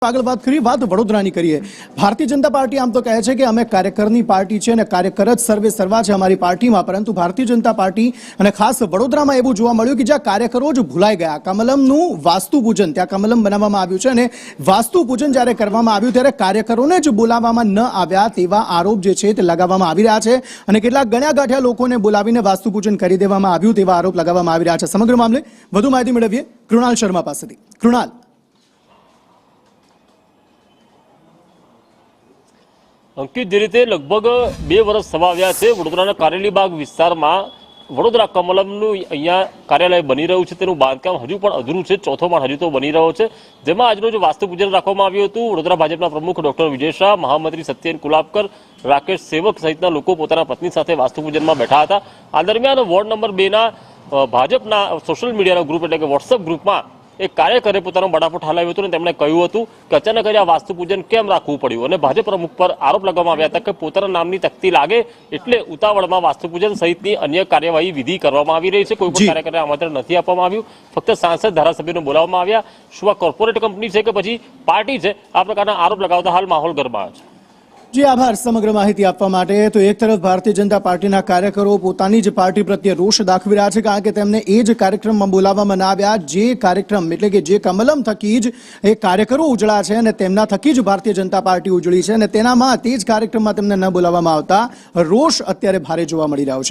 આગળ વાત કરીએ, વાત વડોદરાની કરીએ। ભારતીય જનતા પાર્ટી આમ તો કહે છે કે અમે કાર્યકરની પાર્ટી છે અને કાર્યકર જ સર્વે સર્વા છે અમારી પાર્ટીમાં, પરંતુ ભારતીય જનતા પાર્ટી અને ખાસ વડોદરામાં એવું જોવા મળ્યું કે જ્યાં કાર્યકરો જ ભૂલાઈ ગયા। કમલમનું વાસ્તુ પૂજન, ત્યાં કમલમ બનાવવામાં આવ્યું છે અને વાસ્તુ પૂજન જ્યારે કરવામાં આવ્યું ત્યારે કાર્યકરોને જ બોલાવવામાં ન આવ્યા તેવા આરોપ જે છે તે લગાવવામાં આવી રહ્યા છે અને કેટલાક ગણ્યા ગાંઠ્યા લોકોને બોલાવીને વાસ્તુ પૂજન કરી દેવામાં આવ્યું તેવા આરોપ લગાવવામાં આવી રહ્યા છે। સમગ્ર મામલે વધુ માહિતી મેળવીએ કૃણાલ શર્મા પાસેથી। કૃણાલ, અંકિત, જે રીતે લગભગ 2 વર્ષ થવા આવ્યા છે વડોદરાના કારેલીબાગ વિસ્તારમાં વડોદરા કમલમનું અહીંયા કાર્યાલય બની રહ્યું છે, તેનું બાંધકામ હજુ પણ અધૂરું છે। ચોથો માળ હજુ તો બની રહ્યો છે, જેમાં આજરોજ વાસ્તુ પૂજન રાખવામાં આવ્યું હતું। વડોદરા ભાજપના પ્રમુખ ડોક્ટર વિજય શાહ, મહામંત્રી સત્યેન કુલાબકર, રાકેશ સેવક સહિતના લોકો પોતાના પત્ની સાથે વાસ્તુ પૂજનમાં બેઠા હતા। આ દરમિયાન વોર્ડ નંબર 2 ના ભાજપના સોશિયલ મીડિયાના ગ્રુપ એટલે કે વોટ્સઅપ ગ્રુપમાં એક કાર્યકરે પોતાનો બડાપો ઠાલવ્યો હતો અને તેમણે કહ્યું હતું કે અચાનક જ આ વાસ્તુ પૂજન કેમ રાખવું પડ્યું અને ભાજપ પ્રમુખ પર આરોપ લગાવવામાં આવ્યા હતા કે પોતાના નામની તકતી લાગે એટલે ઉતાવળમાં વાસ્તુ પૂજન સહિતની અન્ય કાર્યવાહી વિધિ કરવામાં આવી રહી છે। કોઈ પણ કાર્યકરને આમંત્રણ નથી આપવામાં આવ્યું, ફક્ત સાંસદ ધારાસભ્યોને બોલાવવામાં આવ્યા। શું આ કોર્પોરેટ કંપની છે કે પછી પાર્ટી છે? આ પ્રકારના આરોપ લગાવતા હાલ માહોલ ગરમાયો છે। જી આભાર સમગ્ર માહિતી આપવા માટે। તો એક તરફ ભારતીય જનતા પાર્ટીના કાર્યકરો પોતાની જ પાર્ટી પ્રત્યે રોષ દાખવી રહ્યા છે કારણ કે તેમને એ જ કાર્યક્રમમાં બોલાવવામાં ના આવ્યા, જે કાર્યક્રમ એટલે કે જે કમલમ થકી જ એ કાર્યકરો ઉજળા છે અને તેમના થકી જ ભારતીય જનતા પાર્ટી ઉજળી છે અને તેનામાં તે જ કાર્યક્રમમાં તેમને ન બોલાવવામાં આવતા રોષ અત્યારે ભારે જોવા મળી રહ્યો છે।